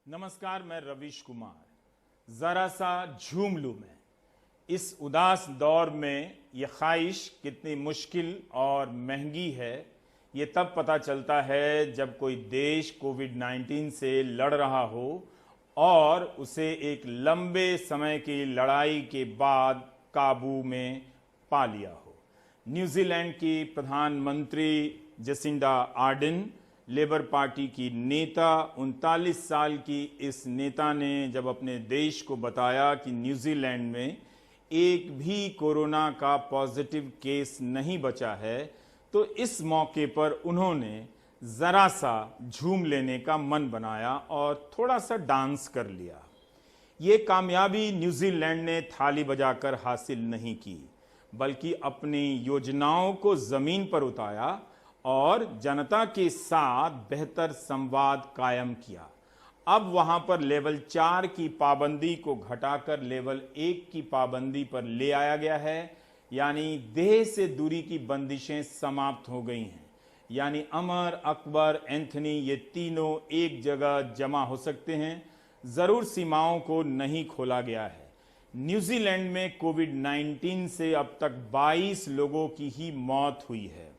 नमस्कार, मैं रवीश कुमार। जरा सा झूम लूं मैं। इस उदास दौर में ये ख्वाहिश कितनी मुश्किल और महंगी है, ये तब पता चलता है जब कोई देश कोविड-19 से लड़ रहा हो और उसे एक लंबे समय की लड़ाई के बाद काबू में पा लिया हो। न्यूजीलैंड की प्रधानमंत्री जेसिंडा आर्डन, लेबर पार्टी की नेता, 39 साल की इस नेता ने जब अपने देश को बताया कि न्यूजीलैंड में एक भी कोरोना का पॉजिटिव केस नहीं बचा है, तो इस मौके पर उन्होंने जरा सा झूम लेने का मन बनाया और थोड़ा सा डांस कर लिया। ये कामयाबी न्यूजीलैंड ने थाली बजाकर हासिल नहीं की, बल्कि अपनी योजनाओं को जमीन पर उतारा और जनता के साथ बेहतर संवाद कायम किया। अब वहां पर लेवल 4 की पाबंदी को घटाकर लेवल 1 की पाबंदी पर ले आया गया है, यानी देह से दूरी की बंदिशें समाप्त हो गई हैं। यानी अमर, अकबर, एंथनी ये तीनों एक जगह जमा हो सकते हैं। जरूर सीमाओं को नहीं खोला गया है। न्यूजीलैंड में कोविड-19 से अब तक 22 लोगों की ही मौत हुई है।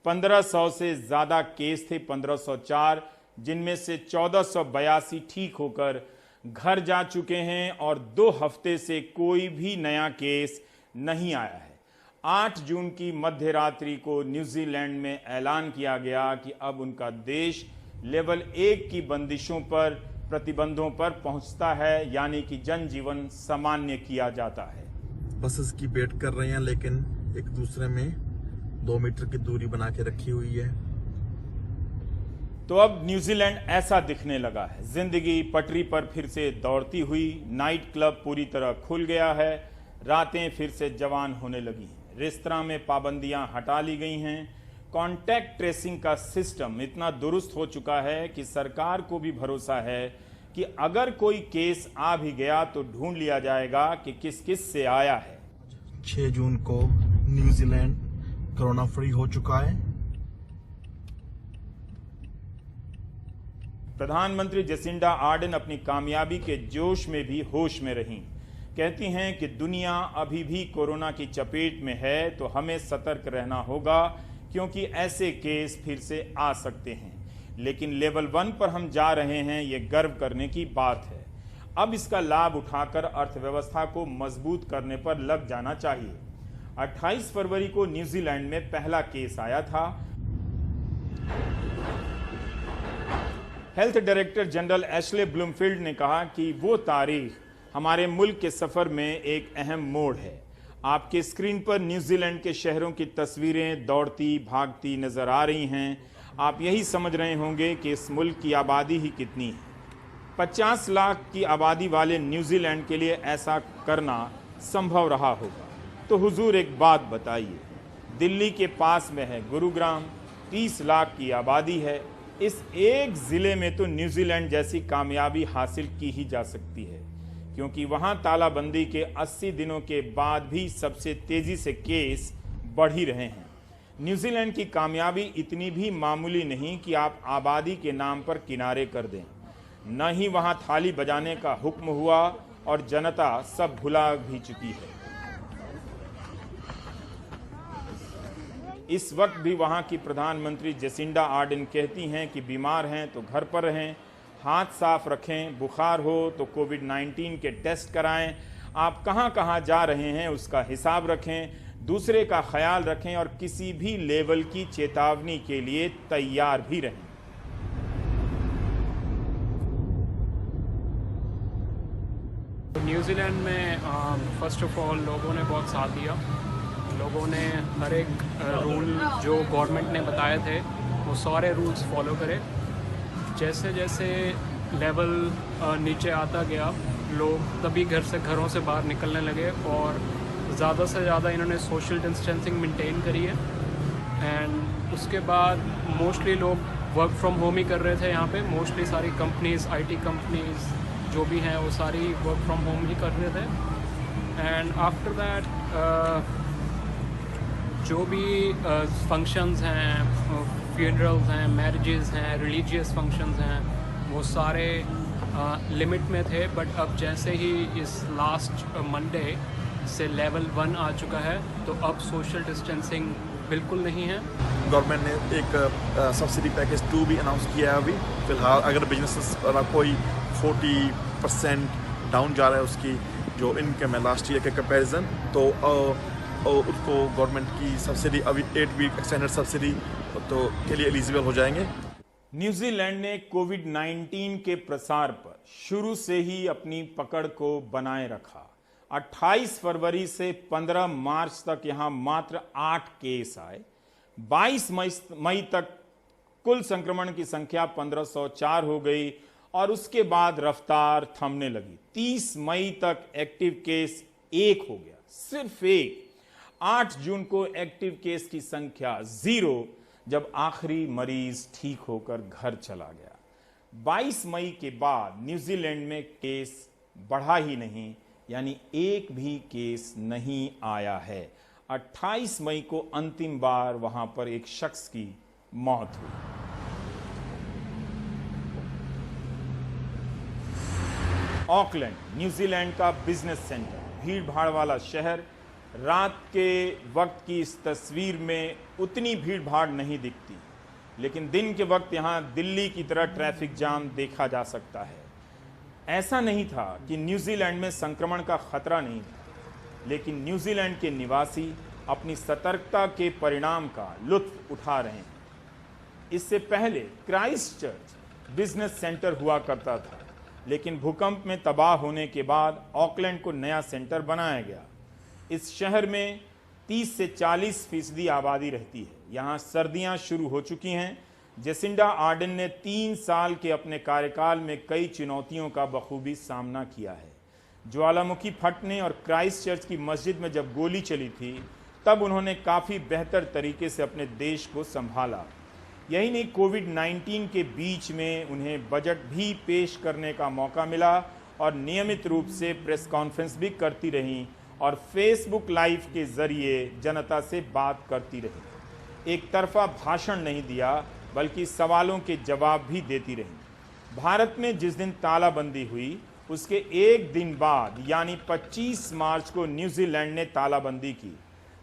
1500 से ज्यादा केस थे, 1504, जिनमें से 1482 ठीक होकर घर जा चुके हैं और 2 हफ्ते से कोई भी नया केस नहीं आया है। 8 जून की मध्य रात्रि को न्यूजीलैंड में ऐलान किया गया कि अब उनका देश लेवल 1 की बंदिशों पर, प्रतिबंधों पर पहुंचता है, यानी कि जनजीवन सामान्य किया जाता है। बसेस की वेट कर रहे हैं, लेकिन एक दूसरे में 2 मीटर की दूरी बना के रखी हुई है। तो अब न्यूजीलैंड ऐसा दिखने लगा है। जिंदगी पटरी पर फिर से दौड़ती हुई। नाइट क्लब पूरी तरह खुल गया है। रातें फिर से जवान होने लगी हैं। रेस्तरां में पाबंदियां हटा ली गई हैं। कॉन्टैक्ट ट्रेसिंग का सिस्टम इतना दुरुस्त हो चुका है कि सरकार को भी भरोसा है कि अगर कोई केस आ भी गया तो ढूंढ लिया जाएगा कि किस किस से आया है। 6 जून को न्यूजीलैंड कोरोना फ्री हो चुका है। प्रधानमंत्री जेसिंडा आर्डन अपनी कामयाबी के जोश में भी होश में रहीं। कहती हैं कि दुनिया अभी भी कोरोना की चपेट में है, तो हमें सतर्क रहना होगा, क्योंकि ऐसे केस फिर से आ सकते हैं। लेकिन लेवल 1 पर हम जा रहे हैं, ये गर्व करने की बात है। अब इसका लाभ उठाकर अर्थव्यवस्था को मजबूत करने पर लग जाना चाहिए। 28 फरवरी को न्यूजीलैंड में पहला केस आया था। Health director general Ashley Bloomfield ने कहा कि वो तारीख हमारे मुल्क के सफर में एक अहम मोड़ है। आपके स्क्रीन पर न्यूजीलैंड के शहरों की तस्वीरें दौड़ती भागती नजर आ रही हैं। आप यही समझ रहे होंगे कि इस मुल्क की आबादी ही कितनी है। 50 लाख की आबादी वाले न्यूजीलैंड के लिए ऐसा करना संभव रहा होगा। तो हुजूर एक बात बताइए, दिल्ली के पास में है गुरुग्राम, 30 लाख की आबादी है। इस एक जिले में तो न्यूजीलैंड जैसी कामयाबी हासिल की ही जा सकती है, क्योंकि वहां तालाबंदी के 80 दिनों के बाद भी सबसे तेजी से केस बढ़ ही रहे हैं। न्यूजीलैंड की कामयाबी इतनी भी मामूली नहीं कि आप आबादी के नाम पर किनारे कर दें। न ही वहां थाली बजाने का हुक्म हुआ और जनता सब भुला भी चुकी है। इस वक्त भी वहां की प्रधानमंत्री जेसिंडा आर्डन कहती हैं कि बीमार हैं तो घर पर रहें, हाथ साफ रखें, बुखार हो तो कोविड-19 के टेस्ट कराएं, आप कहां कहां जा रहे हैं उसका हिसाब रखें, दूसरे का ख्याल रखें और किसी भी लेवल की चेतावनी के लिए तैयार भी रहें। न्यूजीलैंड में फर्स्ट ऑफ ऑल लोगों ने बहुत साथ दिया। लोगों ने हर एक रूल जो गवर्नमेंट ने बताए थे वो सारे रूल्स फॉलो करे। जैसे जैसे लेवल नीचे आता गया, लोग तभी घरों से बाहर निकलने लगे और ज़्यादा से ज़्यादा इन्होंने सोशल डिस्टेंसिंग मेंटेन करी है। एंड उसके बाद मोस्टली लोग वर्क फ्रॉम होम ही कर रहे थे। यहाँ पे मोस्टली सारी कंपनीज़, IT कंपनीज़ जो भी हैं वो सारी वर्क फ्रॉम होम ही कर रहे थे। एंड आफ्टर दैट जो भी फंक्शंस हैं, फ्यूनरल्स हैं, मैरिजेस हैं, रिलीजियस फंक्शंस हैं, वो सारे लिमिट में थे, बट अब जैसे ही इस लास्ट मंडे से लेवल 1 आ चुका है तो अब सोशल डिस्टेंसिंग बिल्कुल नहीं है। गवर्नमेंट ने एक सब्सिडी पैकेज 2 भी अनाउंस किया है अभी फिलहाल। अगर बिजनेस कोई 40% डाउन जा रहा है उसकी जो इनकम है लास्ट ईयर के कंपैरिजन, तो उसको गवर्नमेंट की सब्सिडी अभी 8 वीक एक्सटेंडेड सब्सिडी तो के लिए एलिजिबल हो जाएंगे। न्यूजीलैंड ने कोविड-19 के प्रसार पर शुरू से ही अपनी पकड़ को बनाए रखा। 28 फरवरी से 15 मार्च तक यहां मात्र 8 केस आए। 22 मई तक कुल संक्रमण की संख्या 1504 हो गई और उसके बाद रफ्तार थमने लगी। 30 मई तक एक्टिव केस 1 हो गया, सिर्फ 1। 8 जून को एक्टिव केस की संख्या 0, जब आखिरी मरीज ठीक होकर घर चला गया। 22 मई के बाद न्यूजीलैंड में केस बढ़ा ही नहीं, यानी एक भी केस नहीं आया है। 28 मई को अंतिम बार वहां पर एक शख्स की मौत हुई। ऑकलैंड, न्यूजीलैंड का बिजनेस सेंटर, भीड़ भाड़ वाला शहर। रात के वक्त की इस तस्वीर में उतनी भीड़ भाड़ नहीं दिखती, लेकिन दिन के वक्त यहाँ दिल्ली की तरह ट्रैफिक जाम देखा जा सकता है। ऐसा नहीं था कि न्यूजीलैंड में संक्रमण का खतरा नहीं था, लेकिन न्यूजीलैंड के निवासी अपनी सतर्कता के परिणाम का लुत्फ उठा रहे हैं। इससे पहले क्राइस्टचर्च बिजनेस सेंटर हुआ करता था, लेकिन भूकंप में तबाह होने के बाद ऑकलैंड को नया सेंटर बनाया गया। इस शहर में 30 से 40% आबादी रहती है। यहाँ सर्दियाँ शुरू हो चुकी हैं। जेसिंडा आर्डन ने 3 साल के अपने कार्यकाल में कई चुनौतियों का बखूबी सामना किया है। ज्वालामुखी फटने और क्राइस्टचर्च की मस्जिद में जब गोली चली थी, तब उन्होंने काफ़ी बेहतर तरीके से अपने देश को संभाला। यही नहीं, कोविड-19 के बीच में उन्हें बजट भी पेश करने का मौका मिला और नियमित रूप से प्रेस कॉन्फ्रेंस भी करती रहीं और फेसबुक लाइव के जरिए जनता से बात करती रही। एक तरफा भाषण नहीं दिया, बल्कि सवालों के जवाब भी देती रही। भारत में जिस दिन तालाबंदी हुई, उसके एक दिन बाद यानी 25 मार्च को न्यूजीलैंड ने तालाबंदी की।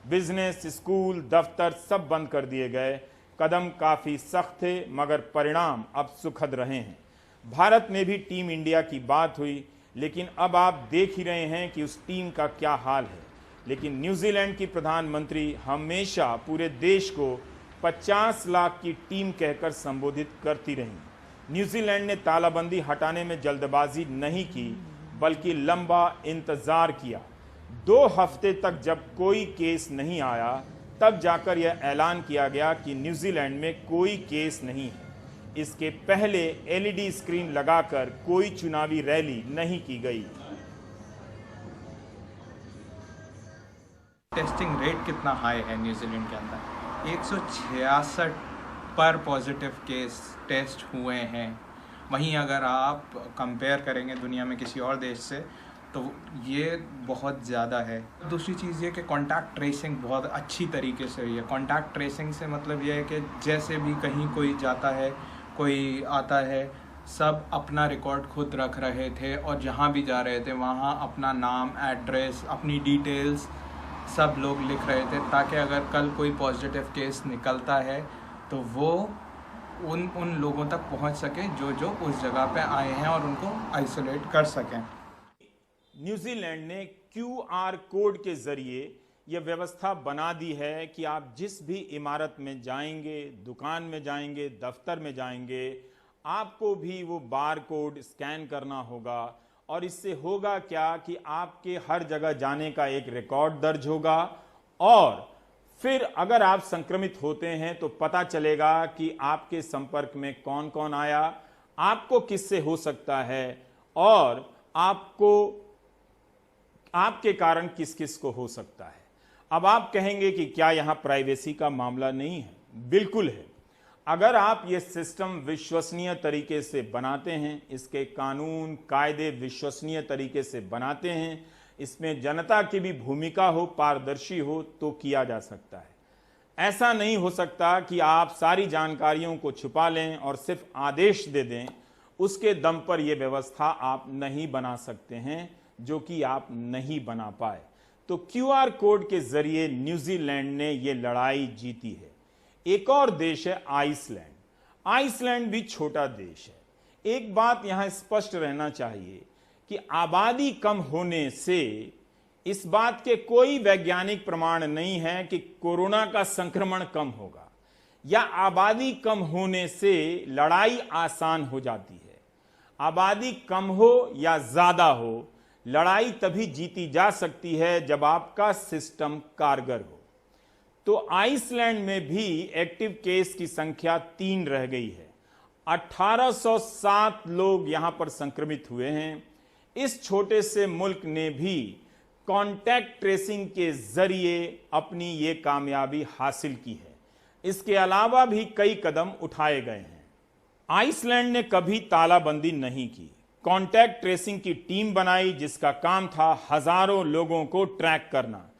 बिजनेस, स्कूल, दफ्तर सब बंद कर दिए गए। कदम काफ़ी सख्त थे, मगर परिणाम अब सुखद रहे हैं। भारत में भी टीम इंडिया की बात हुई, लेकिन अब आप देख ही रहे हैं कि उस टीम का क्या हाल है। लेकिन न्यूजीलैंड की प्रधानमंत्री हमेशा पूरे देश को 50 लाख की टीम कहकर संबोधित करती रहीं। न्यूजीलैंड ने तालाबंदी हटाने में जल्दबाजी नहीं की, बल्कि लंबा इंतजार किया। 2 हफ्ते तक जब कोई केस नहीं आया, तब जाकर यह ऐलान किया गया कि न्यूजीलैंड में कोई केस नहीं है। इसके पहले एलईडी स्क्रीन लगाकर कोई चुनावी रैली नहीं की गई। टेस्टिंग रेट कितना हाई है न्यूजीलैंड के अंदर? 166 पर पॉजिटिव केस टेस्ट हुए हैं। वहीं अगर आप कंपेयर करेंगे दुनिया में किसी और देश से, तो ये बहुत ज़्यादा है। दूसरी चीज़ ये कि कॉन्टैक्ट ट्रेसिंग बहुत अच्छी तरीके से हुई है। कॉन्टैक्ट ट्रेसिंग से मतलब ये है कि जैसे भी कहीं कोई जाता है, कोई आता है, सब अपना रिकॉर्ड खुद रख रहे थे और जहाँ भी जा रहे थे वहाँ अपना नाम, एड्रेस, अपनी डिटेल्स सब लोग लिख रहे थे, ताकि अगर कल कोई पॉजिटिव केस निकलता है तो वो उन लोगों तक पहुँच सके जो उस जगह पे आए हैं और उनको आइसोलेट कर सकें। न्यूजीलैंड ने QR कोड के जरिए यह व्यवस्था बना दी है कि आप जिस भी इमारत में जाएंगे, दुकान में जाएंगे, दफ्तर में जाएंगे, आपको भी वो बार कोड स्कैन करना होगा। और इससे होगा क्या कि आपके हर जगह जाने का एक रिकॉर्ड दर्ज होगा और फिर अगर आप संक्रमित होते हैं तो पता चलेगा कि आपके संपर्क में कौन कौन आया, आपको किससे हो सकता है और आपके कारण किस किस को हो सकता है। अब आप कहेंगे कि क्या यहां प्राइवेसी का मामला नहीं है? बिल्कुल है। अगर आप ये सिस्टम विश्वसनीय तरीके से बनाते हैं, इसके कानून कायदे विश्वसनीय तरीके से बनाते हैं, इसमें जनता की भी भूमिका हो, पारदर्शी हो, तो किया जा सकता है। ऐसा नहीं हो सकता कि आप सारी जानकारियों को छुपा लें और सिर्फ आदेश दे दें उसके दम पर यह व्यवस्था आप नहीं बना सकते हैं, जो कि आप नहीं बना पाए। तो क्यूआर कोड के जरिए न्यूजीलैंड ने यह लड़ाई जीती है। एक और देश है आइसलैंड। आइसलैंड भी छोटा देश है। एक बात यहां स्पष्ट रहना चाहिए कि आबादी कम होने से इस बात के कोई वैज्ञानिक प्रमाण नहीं है कि कोरोना का संक्रमण कम होगा, या आबादी कम होने से लड़ाई आसान हो जाती है। आबादी कम हो या ज्यादा हो, लड़ाई तभी जीती जा सकती है जब आपका सिस्टम कारगर हो। तो आइसलैंड में भी एक्टिव केस की संख्या 3 रह गई है। 1807 लोग यहां पर संक्रमित हुए हैं। इस छोटे से मुल्क ने भी कॉन्टैक्ट ट्रेसिंग के जरिए अपनी ये कामयाबी हासिल की है। इसके अलावा भी कई कदम उठाए गए हैं। आइसलैंड ने कभी तालाबंदी नहीं की। कॉन्टैक्ट ट्रेसिंग की टीम बनाई, जिसका काम था हजारों लोगों को ट्रैक करना,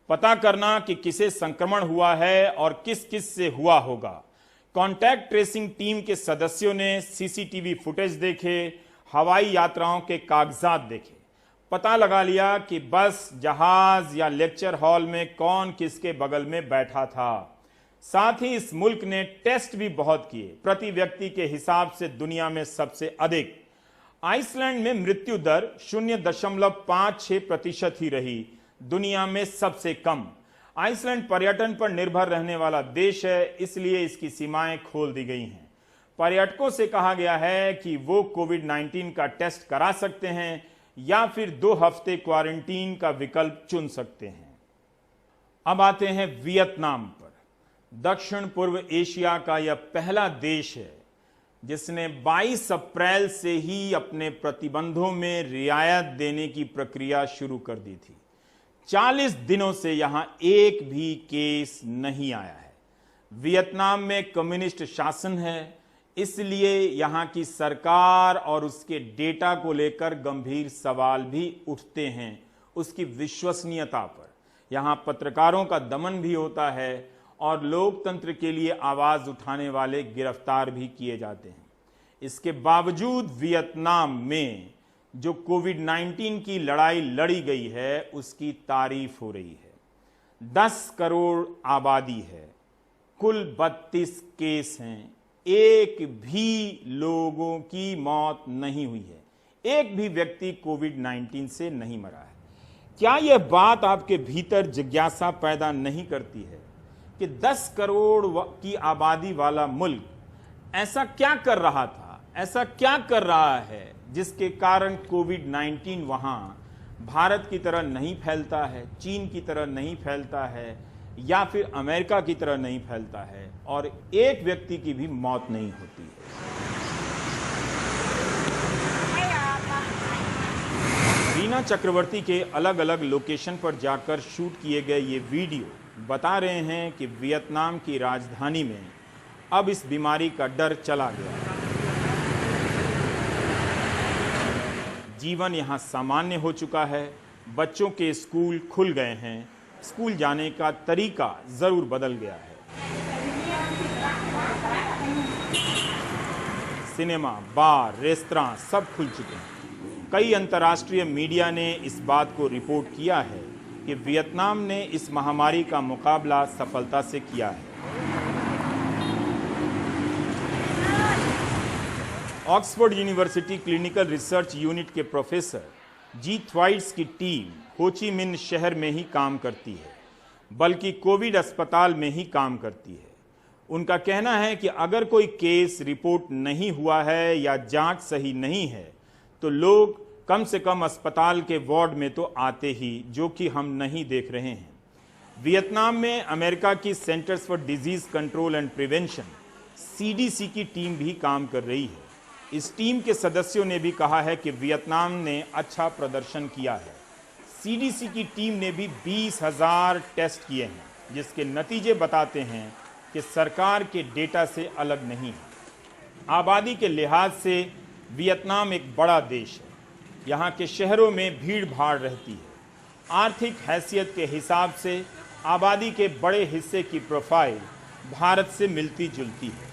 पता करना कि किसे संक्रमण हुआ है और किस किस से हुआ होगा। कॉन्टैक्ट ट्रेसिंग टीम के सदस्यों ने सीसीटीवी फुटेज देखे, हवाई यात्राओं के कागजात देखे, पता लगा लिया कि बस, जहाज या लेक्चर हॉल में कौन किसके बगल में बैठा था। साथ ही इस मुल्क ने टेस्ट भी बहुत किए, प्रति व्यक्ति के हिसाब से दुनिया में सबसे अधिक। आइसलैंड में मृत्यु दर 0.56% ही रही, दुनिया में सबसे कम। आइसलैंड पर्यटन पर निर्भर रहने वाला देश है, इसलिए इसकी सीमाएं खोल दी गई हैं। पर्यटकों से कहा गया है कि वो कोविड-19 का टेस्ट करा सकते हैं या फिर 2 हफ्ते क्वारंटीन का विकल्प चुन सकते हैं। अब आते हैं वियतनाम पर। दक्षिण पूर्व एशिया का यह पहला देश है जिसने 22 अप्रैल से ही अपने प्रतिबंधों में रियायत देने की प्रक्रिया शुरू कर दी थी। 40 दिनों से यहां एक भी केस नहीं आया है। वियतनाम में कम्युनिस्ट शासन है, इसलिए यहां की सरकार और उसके डेटा को लेकर गंभीर सवाल भी उठते हैं, उसकी विश्वसनीयता पर। यहां पत्रकारों का दमन भी होता है और लोकतंत्र के लिए आवाज उठाने वाले गिरफ्तार भी किए जाते हैं। इसके बावजूद वियतनाम में जो कोविड-19 की लड़ाई लड़ी गई है, उसकी तारीफ हो रही है। 10 करोड़ आबादी है, कुल 32 केस हैं, एक भी लोगों की मौत नहीं हुई है, एक भी व्यक्ति कोविड-19 से नहीं मरा है। क्या यह बात आपके भीतर जिज्ञासा पैदा नहीं करती है कि 10 करोड़ की आबादी वाला मुल्क ऐसा क्या कर रहा था, ऐसा क्या कर रहा है जिसके कारण कोविड-19 वहां भारत की तरह नहीं फैलता है, चीन की तरह नहीं फैलता है, या फिर अमेरिका की तरह नहीं फैलता है और एक व्यक्ति की भी मौत नहीं होती है। रीना चक्रवर्ती के अलग अलग लोकेशन पर जाकर शूट किए गए ये वीडियो बता रहे हैं कि वियतनाम की राजधानी में अब इस बीमारी का डर चला गया है। जीवन यहाँ सामान्य हो चुका है, बच्चों के स्कूल खुल गए हैं, स्कूल जाने का तरीका जरूर बदल गया है। सिनेमा, बार, रेस्तरां सब खुल चुके हैं। कई अंतर्राष्ट्रीय मीडिया ने इस बात को रिपोर्ट किया है कि वियतनाम ने इस महामारी का मुकाबला सफलता से किया है। Oxford university clinical research unit के प्रोफेसर जी थ्वाइट्स की टीम हो ची मिन्ह शहर में ही काम करती है, बल्कि कोविड अस्पताल में ही काम करती है। उनका कहना है कि अगर कोई केस रिपोर्ट नहीं हुआ है या जांच सही नहीं है तो लोग कम से कम अस्पताल के वार्ड में तो आते ही, जो कि हम नहीं देख रहे हैं। वियतनाम में अमेरिका की centres for disease control and prevention CDC की टीम भी काम कर रही है। इस टीम के सदस्यों ने भी कहा है कि वियतनाम ने अच्छा प्रदर्शन किया है। CDC की टीम ने भी 20,000 टेस्ट किए हैं, जिसके नतीजे बताते हैं कि सरकार के डेटा से अलग नहीं है। आबादी के लिहाज से वियतनाम एक बड़ा देश है। यहाँ के शहरों में भीड़ भाड़ रहती है। आर्थिक हैसियत के हिसाब से आबादी के बड़े हिस्से की प्रोफाइल भारत से मिलती जुलती है।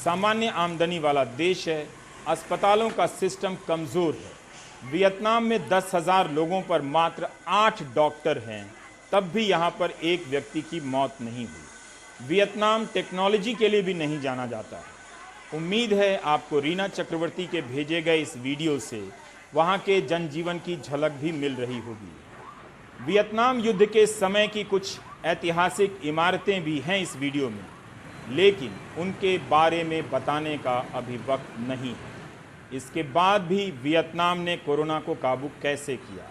सामान्य आमदनी वाला देश है। अस्पतालों का सिस्टम कमजोर है। वियतनाम में 10,000 लोगों पर मात्र 8 डॉक्टर हैं, तब भी यहां पर एक व्यक्ति की मौत नहीं हुई। वियतनाम टेक्नोलॉजी के लिए भी नहीं जाना जाता है। उम्मीद है आपको रीना चक्रवर्ती के भेजे गए इस वीडियो से वहां के जनजीवन की झलक भी मिल रही होगी। वियतनाम युद्ध के समय की कुछ ऐतिहासिक इमारतें भी हैं इस वीडियो में, लेकिन उनके बारे में बताने का अभी वक्त नहीं है। इसके बाद भी वियतनाम ने कोरोना को काबू कैसे किया।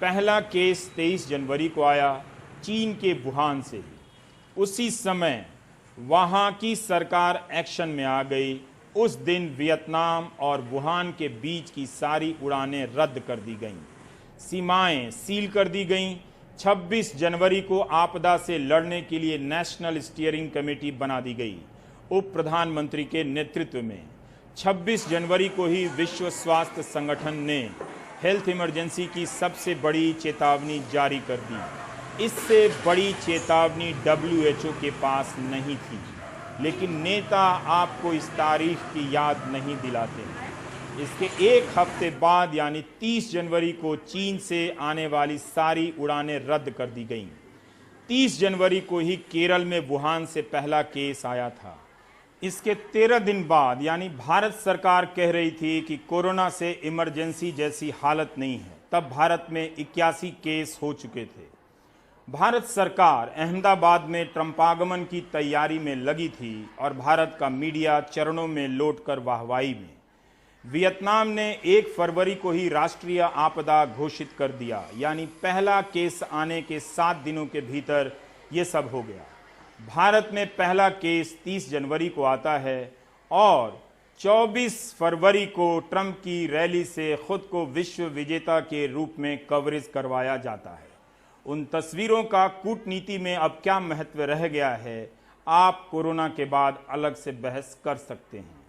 पहला केस 23 जनवरी को आया चीन के वुहान से ही। उसी समय वहां की सरकार एक्शन में आ गई। उस दिन वियतनाम और वुहान के बीच की सारी उड़ानें रद्द कर दी गईं, सीमाएं सील कर दी गईं। 26 जनवरी को आपदा से लड़ने के लिए नेशनल स्टीयरिंग कमेटी बना दी गई उप प्रधानमंत्री के नेतृत्व में। 26 जनवरी को ही विश्व स्वास्थ्य संगठन ने हेल्थ इमरजेंसी की सबसे बड़ी चेतावनी जारी कर दी। इससे बड़ी चेतावनी WHO के पास नहीं थी, लेकिन नेता आपको इस तारीख की याद नहीं दिलाते। इसके एक हफ्ते बाद यानी 30 जनवरी को चीन से आने वाली सारी उड़ानें रद्द कर दी गईं। 30 जनवरी को ही केरल में वुहान से पहला केस आया था। इसके 13 दिन बाद यानी भारत सरकार कह रही थी कि कोरोना से इमरजेंसी जैसी हालत नहीं है, तब भारत में 81 केस हो चुके थे। भारत सरकार अहमदाबाद में ट्रंपागमन की तैयारी में लगी थी और भारत का मीडिया चरणों में लौटकर वाहवाही में। वियतनाम ने 1 फरवरी को ही राष्ट्रीय आपदा घोषित कर दिया, यानी पहला केस आने के 7 दिनों के भीतर ये सब हो गया। भारत में पहला केस 30 जनवरी को आता है और 24 फरवरी को ट्रंप की रैली से खुद को विश्व विजेता के रूप में कवरेज करवाया जाता है। उन तस्वीरों का कूटनीति में अब क्या महत्व रह गया है, आप कोरोना के बाद अलग से बहस कर सकते हैं।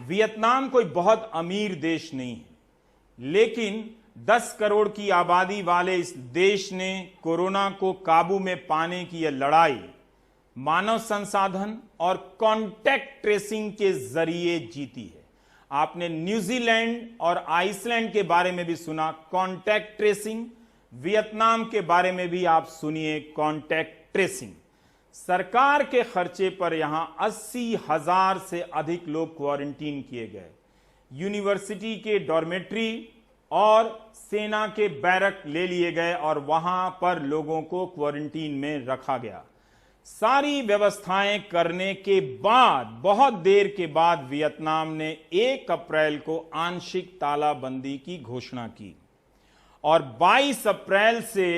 वियतनाम कोई बहुत अमीर देश नहीं है, लेकिन 10 करोड़ की आबादी वाले इस देश ने कोरोना को काबू में पाने की यह लड़ाई मानव संसाधन और कॉन्टैक्ट ट्रेसिंग के जरिए जीती है। आपने न्यूजीलैंड और आइसलैंड के बारे में भी सुना कॉन्टैक्ट ट्रेसिंग, वियतनाम के बारे में भी आप सुनिए कॉन्टैक्ट ट्रेसिंग। सरकार के खर्चे पर यहां 80,000 से अधिक लोग क्वारंटीन किए गए। यूनिवर्सिटी के डॉर्मेट्री और सेना के बैरक ले लिए गए और वहां पर लोगों को क्वारंटीन में रखा गया। सारी व्यवस्थाएं करने के बाद बहुत देर के बाद वियतनाम ने 1 अप्रैल को आंशिक तालाबंदी की घोषणा की और 22 अप्रैल से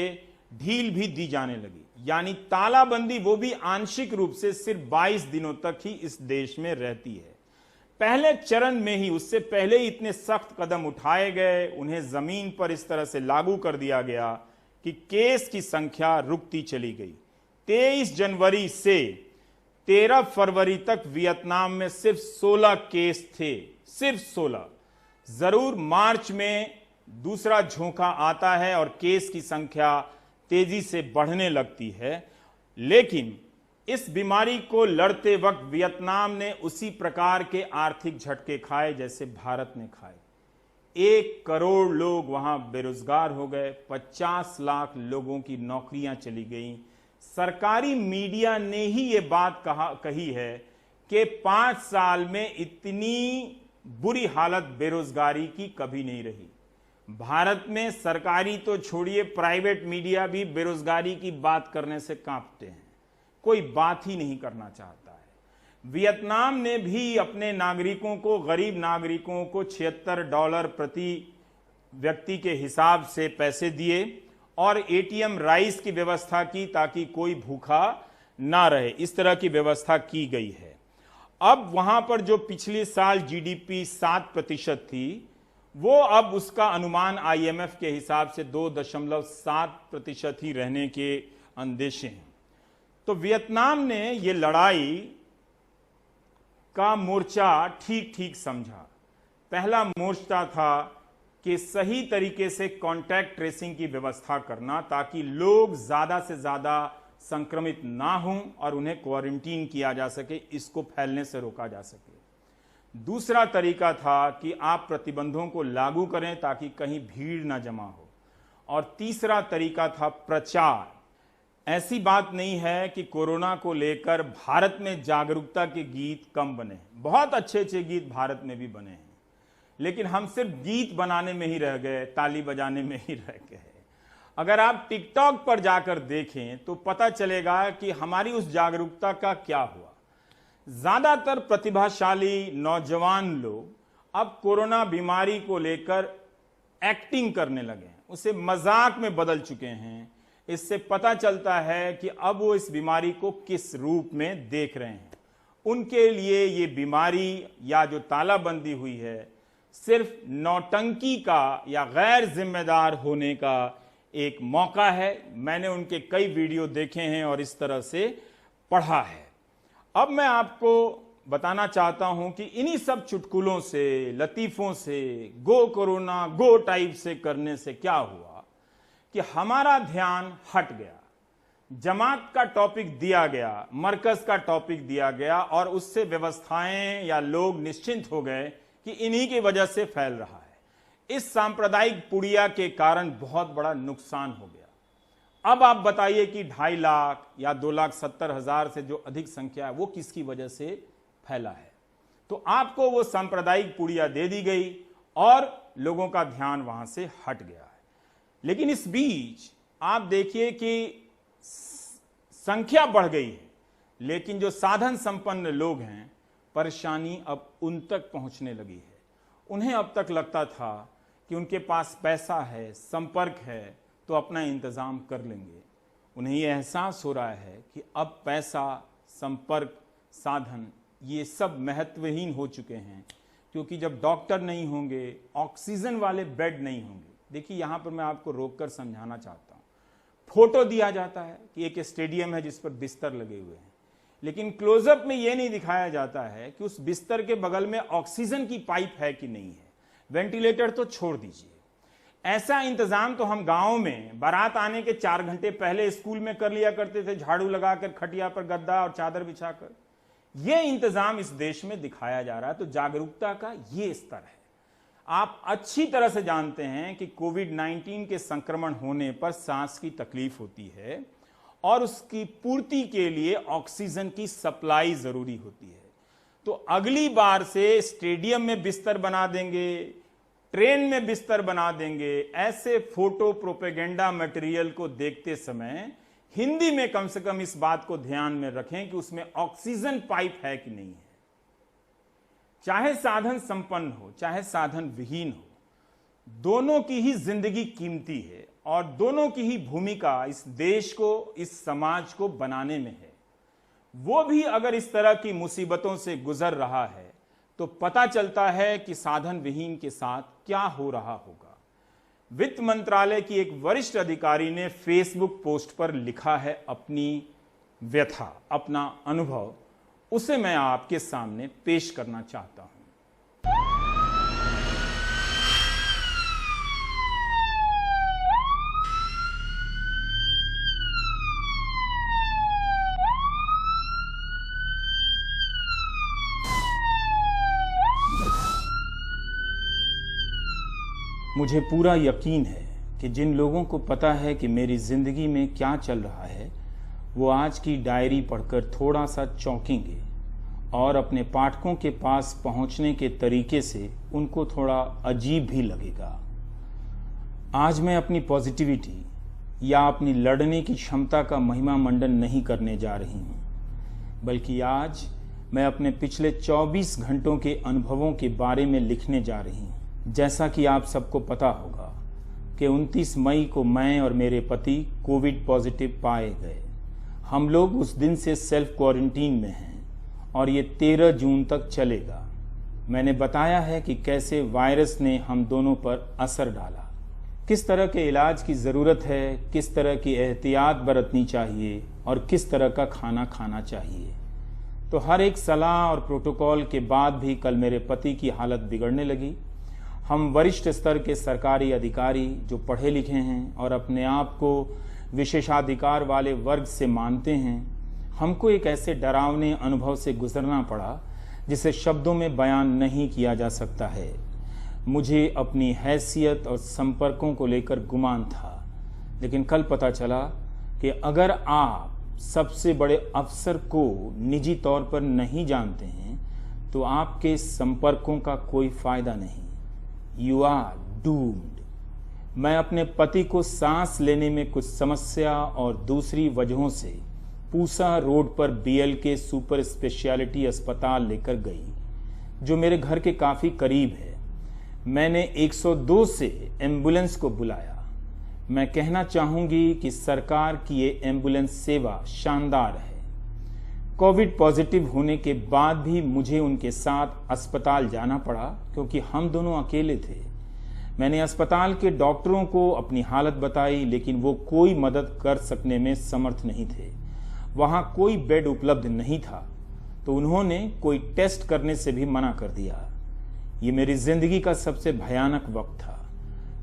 ढील भी दी जाने लगी, यानी तालाबंदी वो भी आंशिक रूप से सिर्फ 22 दिनों तक ही इस देश में रहती है। पहले चरण में ही, उससे पहले ही इतने सख्त कदम उठाए गए, उन्हें जमीन पर इस तरह से लागू कर दिया गया कि केस की संख्या रुकती चली गई। 23 जनवरी से 13 फरवरी तक वियतनाम में सिर्फ 16 केस थे, सिर्फ 16। जरूर मार्च में दूसरा झोंका आता है और केस की संख्या तेजी से बढ़ने लगती है, लेकिन इस बीमारी को लड़ते वक्त वियतनाम ने उसी प्रकार के आर्थिक झटके खाए जैसे भारत ने खाए। 1 करोड़ लोग वहां बेरोजगार हो गए, 50 लाख लोगों की नौकरियां चली गईं। सरकारी मीडिया ने ही ये बात कही है कि 5 साल में इतनी बुरी हालत बेरोजगारी की कभी नहीं रही। भारत में सरकारी तो छोड़िए, प्राइवेट मीडिया भी बेरोजगारी की बात करने से कांपते हैं, कोई बात ही नहीं करना चाहता है। वियतनाम ने भी अपने नागरिकों को, गरीब नागरिकों को $76 प्रति व्यक्ति के हिसाब से पैसे दिए और ATM राइस की व्यवस्था की ताकि कोई भूखा ना रहे। इस तरह की व्यवस्था की गई है। अब वहां पर जो पिछले साल GDP 7% थी, वो अब उसका अनुमान IMF के हिसाब से 2.7% ही रहने के अंदेशे हैं। तो वियतनाम ने ये लड़ाई का मोर्चा ठीक ठीक समझा। पहला मोर्चा था कि सही तरीके से कॉन्टैक्ट ट्रेसिंग की व्यवस्था करना ताकि लोग ज्यादा से ज्यादा संक्रमित ना हों और उन्हें क्वारंटीन किया जा सके, इसको फैलने से रोका जा सके। दूसरा तरीका था कि आप प्रतिबंधों को लागू करें ताकि कहीं भीड़ ना जमा हो, और तीसरा तरीका था प्रचार। ऐसी बात नहीं है कि कोरोना को लेकर भारत में जागरूकता के गीत कम बने हैं, बहुत अच्छे अच्छे गीत भारत में भी बने हैं, लेकिन हम सिर्फ गीत बनाने में ही रह गए, ताली बजाने में ही रह गए। अगर आप टिकटॉक पर जाकर देखें तो पता चलेगा कि हमारी उस जागरूकता का क्या हुआ। ज्यादातर प्रतिभाशाली नौजवान लोग अब कोरोना बीमारी को लेकर एक्टिंग करने लगे हैं, उसे मजाक में बदल चुके हैं। इससे पता चलता है कि अब वो इस बीमारी को किस रूप में देख रहे हैं। उनके लिए ये बीमारी या जो तालाबंदी हुई है सिर्फ नौटंकी का या गैर जिम्मेदार होने का एक मौका है। मैंने उनके कई वीडियो देखे हैं और इस तरह से पढ़ा है। अब मैं आपको बताना चाहता हूं कि इन्हीं सब चुटकुलों से, लतीफों से, गो कोरोना गो टाइप से करने से क्या हुआ कि हमारा ध्यान हट गया। जमात का टॉपिक दिया गया, मरकज का टॉपिक दिया गया और उससे व्यवस्थाएं या लोग निश्चिंत हो गए कि इन्हीं की वजह से फैल रहा है। इस सांप्रदायिक पुड़िया के कारण बहुत बड़ा नुकसान हो गया। अब आप बताइए कि 2.5 लाख या 2,70,000 से जो अधिक संख्या है वो किसकी वजह से फैला है। तो आपको वो सांप्रदायिक पुड़िया दे दी गई और लोगों का ध्यान वहां से हट गया है। लेकिन इस बीच आप देखिए कि संख्या बढ़ गई है, लेकिन जो साधन संपन्न लोग हैं, परेशानी अब उन तक पहुंचने लगी है। उन्हें अब तक लगता था कि उनके पास पैसा है, संपर्क है, तो अपना इंतजाम कर लेंगे। उन्हें यह एहसास हो रहा है कि अब पैसा, संपर्क, साधन ये सब महत्वहीन हो चुके हैं, क्योंकि जब डॉक्टर नहीं होंगे, ऑक्सीजन वाले बेड नहीं होंगे। देखिए यहां पर मैं आपको रोककर समझाना चाहता हूं। फोटो दिया जाता है कि एक स्टेडियम है जिस पर बिस्तर लगे हुए हैं, लेकिन क्लोजअप में यह नहीं दिखाया जाता है कि उस बिस्तर के बगल में ऑक्सीजन की पाइप है कि नहीं है। वेंटिलेटर तो छोड़ दीजिए, ऐसा इंतजाम तो हम गांव में बारात आने के 4 घंटे पहले स्कूल में कर लिया करते थे, झाड़ू लगाकर, खटिया पर गद्दा और चादर बिछाकर। यह इंतजाम इस देश में दिखाया जा रहा है। तो जागरूकता का यह स्तर है। आप अच्छी तरह से जानते हैं कि कोविड-19 के संक्रमण होने पर सांस की तकलीफ होती है और उसकी पूर्ति के लिए ऑक्सीजन की सप्लाई जरूरी होती है। तो अगली बार से स्टेडियम में बिस्तर बना देंगे, ट्रेन में बिस्तर बना देंगे, ऐसे फोटो प्रोपेगेंडा मटेरियल को देखते समय हिंदी में कम से कम इस बात को ध्यान में रखें कि उसमें ऑक्सीजन पाइप है कि नहीं है। चाहे साधन संपन्न हो, चाहे साधन विहीन हो, दोनों की ही जिंदगी कीमती है और दोनों की ही भूमिका इस देश को, इस समाज को बनाने में है। वो भी अगर इस तरह की मुसीबतों से गुजर रहा है तो पता चलता है कि साधन विहीन के साथ क्या हो रहा होगा। वित्त मंत्रालय की एक वरिष्ठ अधिकारी ने फेसबुक पोस्ट पर लिखा है अपनी व्यथा, अपना अनुभव। उसे मैं आपके सामने पेश करना चाहता हूं। मुझे पूरा यकीन है कि जिन लोगों को पता है कि मेरी जिंदगी में क्या चल रहा है, वो आज की डायरी पढ़कर थोड़ा सा चौंकेंगे और अपने पाठकों के पास पहुंचने के तरीके से उनको थोड़ा अजीब भी लगेगा। आज मैं अपनी पॉजिटिविटी या अपनी लड़ने की क्षमता का महिमा मंडन नहीं करने जा रही हूं, बल्कि आज मैं अपने पिछले 24 घंटों के अनुभवों के बारे में लिखने जा रही हूं। जैसा कि आप सबको पता होगा कि 29 मई को मैं और मेरे पति कोविड पॉजिटिव पाए गए। हम लोग उस दिन से सेल्फ क्वारंटीन में हैं और ये 13 जून तक चलेगा। मैंने बताया है कि कैसे वायरस ने हम दोनों पर असर डाला, किस तरह के इलाज की ज़रूरत है, किस तरह की एहतियात बरतनी चाहिए और किस तरह का खाना खाना चाहिए। तो हर एक सलाह और प्रोटोकॉल के बाद भी कल मेरे पति की हालत बिगड़ने लगी। हम वरिष्ठ स्तर के सरकारी अधिकारी जो पढ़े लिखे हैं और अपने आप को विशेषाधिकार वाले वर्ग से मानते हैं, हमको एक ऐसे डरावने अनुभव से गुजरना पड़ा जिसे शब्दों में बयान नहीं किया जा सकता है। मुझे अपनी हैसियत और संपर्कों को लेकर गुमान था, लेकिन कल पता चला कि अगर आप सबसे बड़े अफसर को निजी तौर पर नहीं जानते हैं तो आपके संपर्कों का कोई फायदा नहीं। You are doomed. मैं अपने पति को सांस लेने में कुछ समस्या और दूसरी वजहों से पूसा रोड पर BLK सुपर स्पेशलिटी अस्पताल लेकर गई, जो मेरे घर के काफी करीब है। मैंने 102 से एम्बुलेंस को बुलाया। मैं कहना चाहूंगी कि सरकार की ये एम्बुलेंस सेवा शानदार है। कोविड पॉजिटिव होने के बाद भी मुझे उनके साथ अस्पताल जाना पड़ा क्योंकि हम दोनों अकेले थे। मैंने अस्पताल के डॉक्टरों को अपनी हालत बताई, लेकिन वो कोई मदद कर सकने में समर्थ नहीं थे। वहां कोई बेड उपलब्ध नहीं था, तो उन्होंने कोई टेस्ट करने से भी मना कर दिया। ये मेरी जिंदगी का सबसे भयानक वक्त था।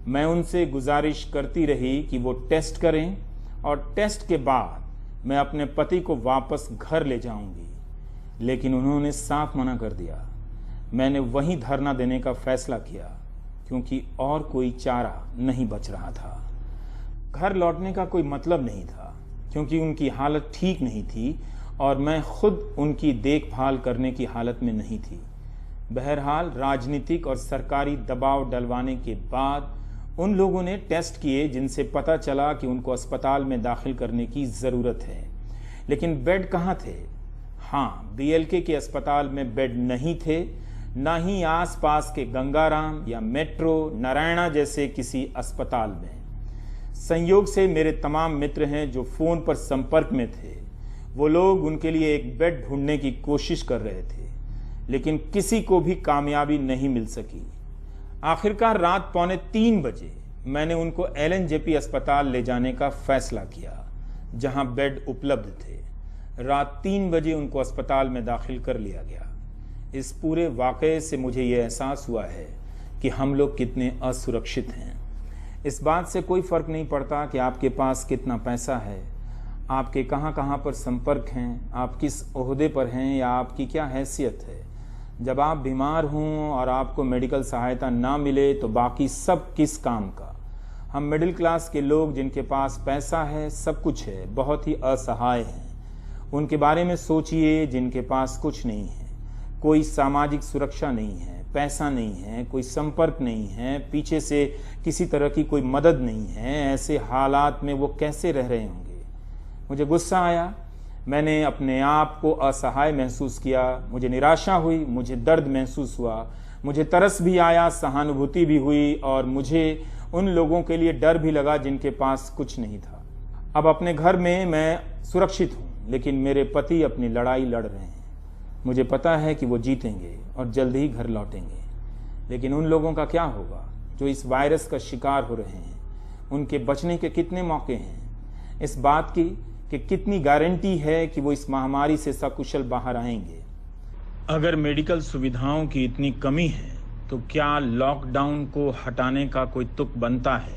मैं उनसे गुजारिश करती रही कि वो टेस्ट करें और टेस्ट के बाद मैं अपने पति को वापस घर ले जाऊंगी, लेकिन उन्होंने साफ मना कर दिया। मैंने वहीं धरना देने का फैसला किया क्योंकि और कोई चारा नहीं बच रहा था। घर लौटने का कोई मतलब नहीं था क्योंकि उनकी हालत ठीक नहीं थी और मैं खुद उनकी देखभाल करने की हालत में नहीं थी। बहरहाल राजनीतिक और सरकारी दबाव डलवाने के बाद उन लोगों ने टेस्ट किए जिनसे पता चला कि उनको अस्पताल में दाखिल करने की ज़रूरत है, लेकिन बेड कहाँ थे? हाँ, BLK के अस्पताल में बेड नहीं थे, ना ही आसपास के गंगाराम या मेट्रो नारायणा जैसे किसी अस्पताल में। संयोग से मेरे तमाम मित्र हैं जो फ़ोन पर संपर्क में थे, वो लोग उनके लिए एक बेड ढूंढने की कोशिश कर रहे थे, लेकिन किसी को भी कामयाबी नहीं मिल सकी। आखिरकार रात 2:45 बजे मैंने उनको LNJP अस्पताल ले जाने का फैसला किया, जहां बेड उपलब्ध थे। रात 3 बजे उनको अस्पताल में दाखिल कर लिया गया। इस पूरे वाकये से मुझे ये एहसास हुआ है कि हम लोग कितने असुरक्षित हैं। इस बात से कोई फर्क नहीं पड़ता कि आपके पास कितना पैसा है, आपके कहाँ कहाँ पर संपर्क हैं, आप किस ओहदे पर हैं या आपकी क्या हैसियत है। जब आप बीमार हों और आपको मेडिकल सहायता ना मिले तो बाकी सब किस काम का। हम मिडिल क्लास के लोग जिनके पास पैसा है, सब कुछ है, बहुत ही असहाय हैं। उनके बारे में सोचिए जिनके पास कुछ नहीं है, कोई सामाजिक सुरक्षा नहीं है, पैसा नहीं है, कोई संपर्क नहीं है, पीछे से किसी तरह की कोई मदद नहीं है। ऐसे हालात में वो कैसे रह रहे होंगे। मुझे गुस्सा आया, मैंने अपने आप को असहाय महसूस किया, मुझे निराशा हुई, मुझे दर्द महसूस हुआ, मुझे तरस भी आया, सहानुभूति भी हुई और मुझे उन लोगों के लिए डर भी लगा जिनके पास कुछ नहीं था। अब अपने घर में मैं सुरक्षित हूँ, लेकिन मेरे पति अपनी लड़ाई लड़ रहे हैं। मुझे पता है कि वो जीतेंगे और जल्द ही घर लौटेंगे, लेकिन उन लोगों का क्या होगा जो इस वायरस का शिकार हो रहे हैं? उनके बचने के कितने मौके हैं? इस बात की कि कितनी गारंटी है कि वो इस महामारी से सकुशल बाहर आएंगे? अगर मेडिकल सुविधाओं की इतनी कमी है तो क्या लॉकडाउन को हटाने का कोई तुक बनता है?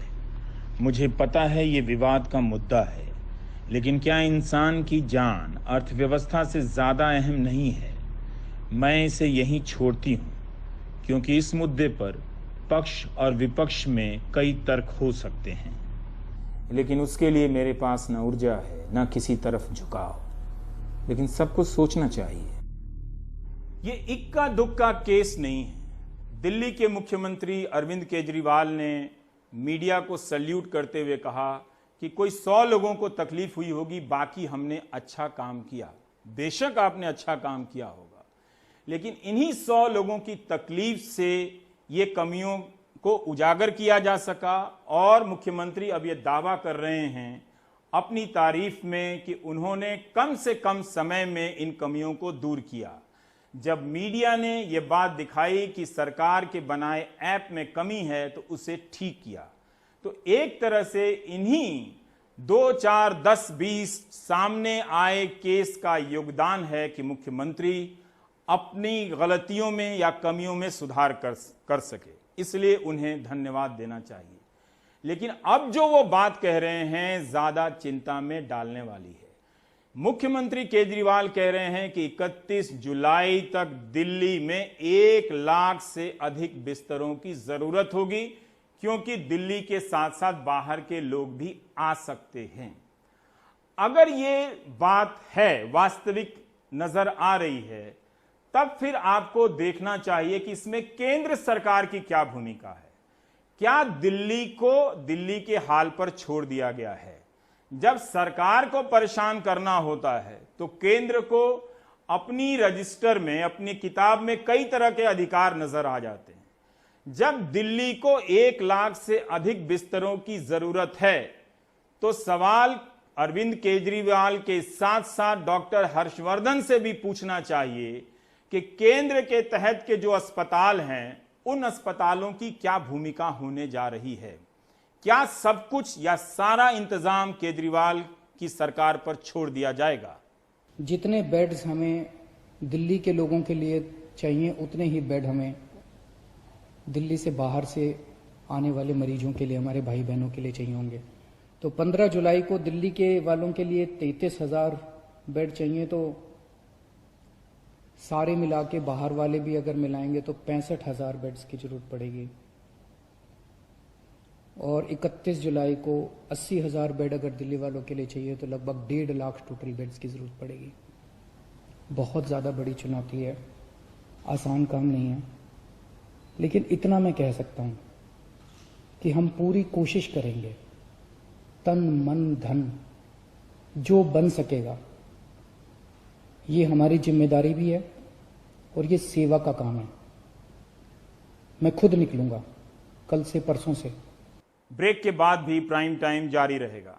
मुझे पता है ये विवाद का मुद्दा है, लेकिन क्या इंसान की जान अर्थव्यवस्था से ज़्यादा अहम नहीं है? मैं इसे यहीं छोड़ती हूँ क्योंकि इस मुद्दे पर पक्ष और विपक्ष में कई तर्क हो सकते हैं, लेकिन उसके लिए मेरे पास न ऊर्जा है न किसी तरफ झुकाव। लेकिन सबको सोचना चाहिए, ये इक्का दुक्का केस नहीं है। दिल्ली के मुख्यमंत्री अरविंद केजरीवाल ने मीडिया को सल्यूट करते हुए कहा कि कोई 100 लोगों को तकलीफ हुई होगी, बाकी हमने अच्छा काम किया। बेशक आपने अच्छा काम किया होगा, लेकिन इन्हीं 100 लोगों की तकलीफ से ये कमियों को उजागर किया जा सका। और मुख्यमंत्री अब ये दावा कर रहे हैं अपनी तारीफ में कि उन्होंने कम से कम समय में इन कमियों को दूर किया। जब मीडिया ने ये बात दिखाई कि सरकार के बनाए ऐप में कमी है तो उसे ठीक किया। तो एक तरह से इन्हीं 2, 4, 10, 20 सामने आए केस का योगदान है कि मुख्यमंत्री अपनी गलतियों में या कमियों में सुधार कर सके, इसलिए उन्हें धन्यवाद देना चाहिए। लेकिन अब जो वो बात कह रहे हैं ज्यादा चिंता में डालने वाली है, मुख्यमंत्री केजरीवाल कह रहे हैं कि 31 जुलाई तक दिल्ली में 1 लाख से अधिक बिस्तरों की जरूरत होगी, क्योंकि दिल्ली के साथ साथ बाहर के लोग भी आ सकते हैं। अगर ये बात है, वास्तविक नजर आ रही है, तब फिर आपको देखना चाहिए कि इसमें केंद्र सरकार की क्या भूमिका है। क्या दिल्ली को दिल्ली के हाल पर छोड़ दिया गया है? जब सरकार को परेशान करना होता है तो केंद्र को अपनी रजिस्टर में, अपनी किताब में कई तरह के अधिकार नजर आ जाते हैं। जब दिल्ली को 1 लाख से अधिक बिस्तरों की जरूरत है तो सवाल अरविंद केजरीवाल के साथ साथ डॉक्टर हर्षवर्धन से भी पूछना चाहिए कि केंद्र के तहत के जो अस्पताल हैं, उन अस्पतालों की क्या भूमिका होने जा रही है। क्या सब कुछ या सारा इंतजाम केजरीवाल की सरकार पर छोड़ दिया जाएगा? जितने बेड्स हमें दिल्ली के लोगों के लिए चाहिए, उतने ही बेड हमें दिल्ली से बाहर से आने वाले मरीजों के लिए, हमारे भाई बहनों के लिए चाहिए होंगे। तो 15 जुलाई को दिल्ली के वालों के लिए 33,000 बेड चाहिए, तो सारे मिला के बाहर वाले भी अगर मिलाएंगे तो 65,000 बेड्स की जरूरत पड़ेगी। और 31 जुलाई को 80,000 बेड अगर दिल्ली वालों के लिए चाहिए तो लगभग 1.5 लाख टोटल बेड्स की जरूरत पड़ेगी। बहुत ज़्यादा बड़ी चुनौती है, आसान काम नहीं है, लेकिन इतना मैं कह सकता हूं कि हम पूरी कोशिश करेंगे, तन मन धन जो बन सकेगा। ये हमारी जिम्मेदारी भी है और ये सेवा का काम है। मैं खुद निकलूंगा कल से, परसों से। ब्रेक के बाद भी प्राइम टाइम जारी रहेगा।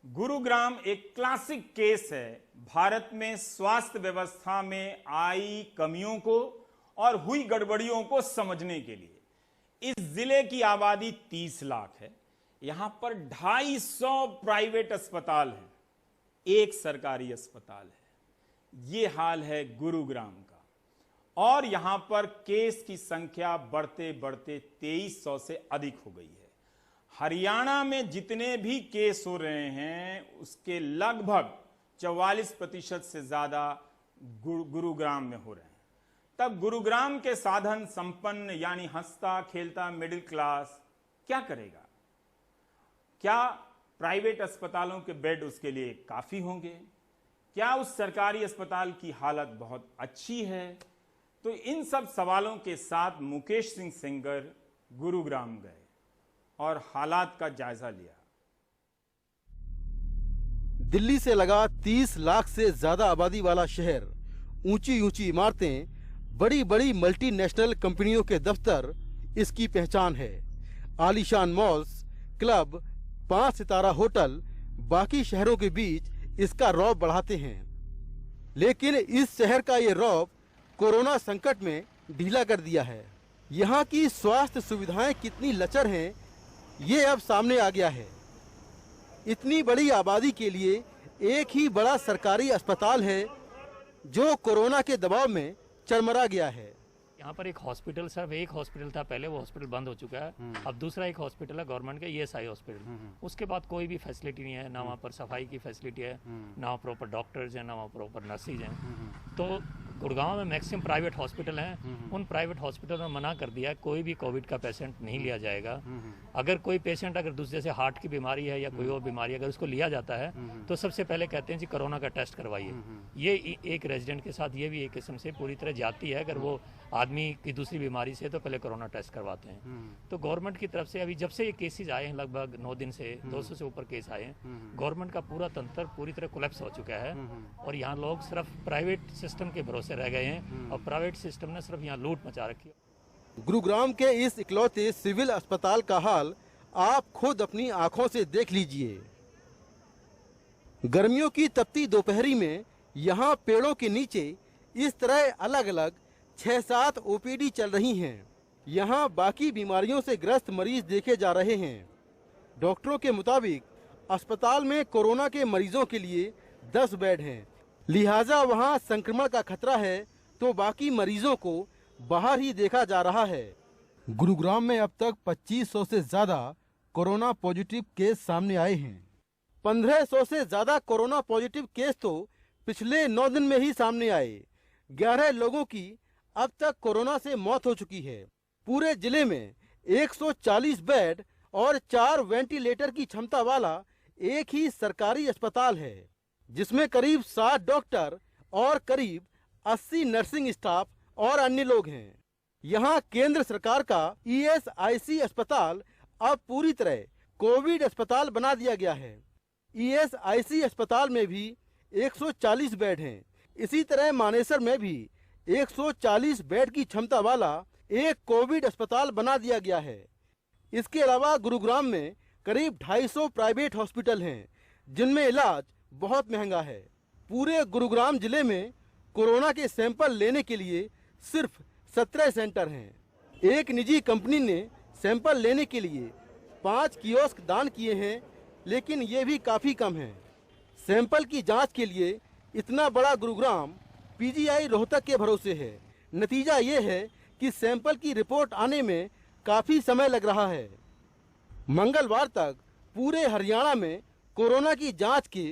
गुरुग्राम एक क्लासिक केस है भारत में स्वास्थ्य व्यवस्था में आई कमियों को और हुई गड़बड़ियों को समझने के लिए। इस जिले की आबादी 30 लाख है। यहां पर 250 प्राइवेट अस्पताल हैं, एक सरकारी अस्पताल है। यह हाल है गुरुग्राम का। और यहां पर केस की संख्या बढ़ते बढ़ते 2300 से अधिक हो गई है। हरियाणा में जितने भी केस हो रहे हैं उसके लगभग 44% से ज्यादा गुरुग्राम में हो रहे हैं। तब गुरुग्राम के साधन संपन्न यानी हंसता खेलता मिडिल क्लास क्या करेगा? क्या प्राइवेट अस्पतालों के बेड उसके लिए काफी होंगे? क्या उस सरकारी अस्पताल की हालत बहुत अच्छी है? तो इन सब सवालों के साथ मुकेश सिंह सेंगर गुरुग्राम गए और हालात का जायजा लिया। दिल्ली से लगा 30 लाख से ज्यादा आबादी वाला शहर, ऊंची ऊंची इमारतें, बड़ी बड़ी मल्टीनेशनल कंपनियों के दफ्तर इसकी पहचान है। आलीशान मॉल्स, क्लब, 5 सितारा होटल बाकी शहरों के बीच इसका रौब बढ़ाते हैं। लेकिन इस शहर का ये रौब कोरोना संकट में ढीला कर दिया है। यहाँ की स्वास्थ्य सुविधाएं कितनी लचर हैं, ये अब सामने आ गया है। इतनी बड़ी आबादी के लिए एक ही बड़ा सरकारी अस्पताल है जो कोरोना के दबाव में चरमरा गया है। यहाँ पर एक हॉस्पिटल, सिर्फ एक हॉस्पिटल था पहले, वो हॉस्पिटल बंद हो चुका है। अब दूसरा एक हॉस्पिटल है गवर्नमेंट का, ESI हॉस्पिटल। उसके बाद कोई भी फैसिलिटी नहीं है, ना वहाँ पर सफाई की फैसिलिटी है, ना वहाँ प्रॉपर डॉक्टर्स हैं, ना वहाँ प्रॉपर नर्सिज हैं। तो गुड़गांव में मैक्सिमम प्राइवेट हॉस्पिटल हैं। उन प्राइवेट हॉस्पिटल में मना कर दिया है कोई भी कोविड का पेशेंट नहीं लिया जाएगा। अगर कोई पेशेंट अगर दूसरे से हार्ट की बीमारी है या कोई और बीमारी अगर उसको लिया जाता है तो सबसे पहले कहते हैं जी कोरोना का टेस्ट करवाइए। ये एक रेजिडेंट के साथ ये भी एक किस्म से पूरी तरह जाती है। अगर वो आदमी की दूसरी बीमारी से तो पहले कोरोना टेस्ट करवाते हैं। तो गवर्नमेंट की तरफ से अभी जब से ये केसेस आए हैं, लगभग 9 दिन से 200 से ऊपर केस आए हैं, गवर्नमेंट का पूरा तंत्र पूरी तरह कोलैप्स हो चुका है। और यहाँ लोग सिर्फ प्राइवेट सिस्टम के भरोसे रह गए हैं और प्राइवेट सिस्टम ने सिर्फ यहाँ लूट मचा रखी है। गुरुग्राम के इस इकलौते सिविल अस्पताल का हाल आप खुद अपनी आंखों से देख लीजिए। गर्मियों की तपती दोपहरी में यहाँ पेड़ों के नीचे इस तरह अलग अलग 6-7 OPD चल रही हैं। यहाँ बाकी बीमारियों से ग्रस्त मरीज देखे जा रहे हैं। डॉक्टरों के मुताबिक अस्पताल में कोरोना के मरीजों के लिए 10 बेड हैं, लिहाजा वहां संक्रमण का खतरा है तो बाकी मरीजों को बाहर ही देखा जा रहा है। गुरुग्राम में अब तक 2500 से ज्यादा कोरोना पॉजिटिव केस सामने आए हैं। 1500 से ज्यादा कोरोना पॉजिटिव केस तो पिछले 9 दिन में ही सामने आए। 11 लोगों की अब तक कोरोना से मौत हो चुकी है। पूरे जिले में 140 बेड और 4 वेंटिलेटर की क्षमता वाला एक ही सरकारी अस्पताल है, जिसमें करीब 60 डॉक्टर और करीब 80 नर्सिंग स्टाफ और अन्य लोग हैं। यहाँ केंद्र सरकार का ESIC अस्पताल अब पूरी तरह कोविड अस्पताल बना दिया गया है। ESIC अस्पताल में भी 140 बेड हैं। इसी तरह मानेसर में भी 140 बेड की क्षमता वाला एक कोविड अस्पताल बना दिया गया है। इसके अलावा गुरुग्राम में करीब 250 प्राइवेट हॉस्पिटल हैं, जिनमें इलाज बहुत महंगा है। पूरे गुरुग्राम जिले में कोरोना के सैंपल लेने के लिए सिर्फ 17 सेंटर हैं। एक निजी कंपनी ने सैंपल लेने के लिए 5 कियोस्क दान किए हैं, लेकिन ये भी काफी कम है। सैंपल की जांच के लिए इतना बड़ा गुरुग्राम PGI रोहतक के भरोसे है। नतीजा ये है कि सैंपल की रिपोर्ट आने में काफी समय लग रहा है। मंगलवार तक पूरे हरियाणा में कोरोना की जांच के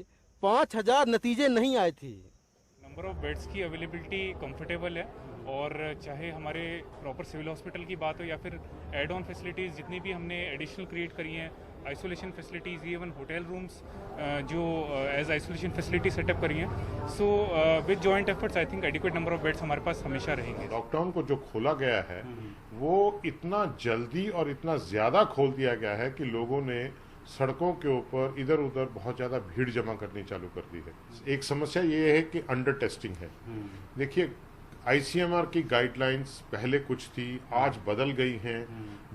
5000 नतीजे नहीं आए थे। नंबर ऑफ बेड्स की अवेलेबिलिटी कंफर्टेबल है, और चाहे हमारे प्रॉपर सिविल हॉस्पिटल की बात हो या फिर एड ऑन फैसिलिटीज़ जितनी भी हमने एडिशनल क्रिएट करी हैं, isolation facilities, even hotel rooms जो एज आइसोलेशन फैसिलिटी सेटअप करी हैं। So with joint efforts I think adequate number of beds हमारे पास हमेशा रहेंगे। लॉकडाउन को जो खोला गया है वो इतना जल्दी और इतना ज़्यादा खोल दिया गया है कि लोगों ने सड़कों के ऊपर इधर उधर बहुत ज़्यादा भीड़ जमा करनी चालू कर दी है। एक समस्या ये है कि अंडर टेस्टिंग है। देखिए, ICMR की गाइडलाइंस पहले कुछ थी, आज बदल गई हैं।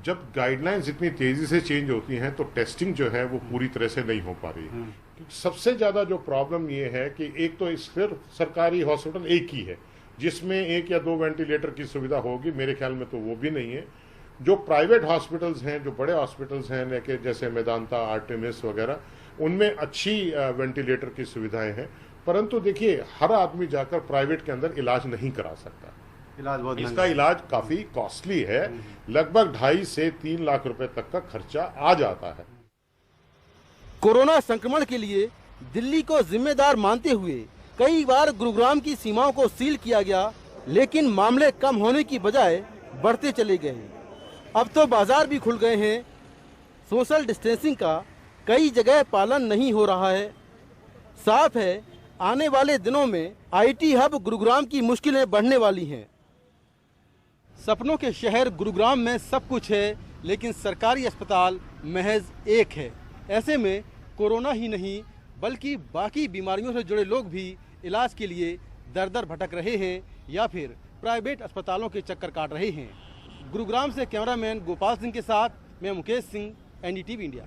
जब गाइडलाइंस इतनी तेजी से चेंज होती हैं तो टेस्टिंग जो है वो पूरी तरह से नहीं हो पा रही है। सबसे ज़्यादा जो प्रॉब्लम ये है कि एक तो सिर्फ सरकारी हॉस्पिटल एक ही है जिसमें 1 या 2 वेंटिलेटर की सुविधा होगी, मेरे ख्याल में तो वो भी नहीं है। जो प्राइवेट हॉस्पिटल्स हैं, जो बड़े हॉस्पिटल्स हैं जैसे मेदांता, आर्टेमिस वगैरह, उनमें अच्छी वेंटिलेटर की सुविधाएं हैं, परंतु देखिए हर आदमी जाकर प्राइवेट के अंदर इलाज नहीं करा सकता। इसका इलाज काफी कॉस्टली है, लगभग 2.5 से 3 लाख रुपए तक का खर्चा आ जाता है। कोरोना संक्रमण के लिए दिल्ली को जिम्मेदार मानते हुए कई बार गुरुग्राम की सीमाओं को सील किया गया, लेकिन मामले कम होने की बजाय बढ़ते चले गए। अब तो बाजार भी खुल गए हैं। सोशल डिस्टेंसिंग का कई जगह पालन नहीं हो रहा है। साफ है, आने वाले दिनों में IT हब गुरुग्राम की मुश्किलें बढ़ने वाली हैं। सपनों के शहर गुरुग्राम में सब कुछ है, लेकिन सरकारी अस्पताल महज एक है। ऐसे में कोरोना ही नहीं बल्कि बाकी बीमारियों से जुड़े लोग भी इलाज के लिए दर दर भटक रहे हैं या फिर प्राइवेट अस्पतालों के चक्कर काट रहे हैं। गुरुग्राम से कैमरामैन गोपाल सिंह के साथ मैं मुकेश सिंह, NDTV इंडिया।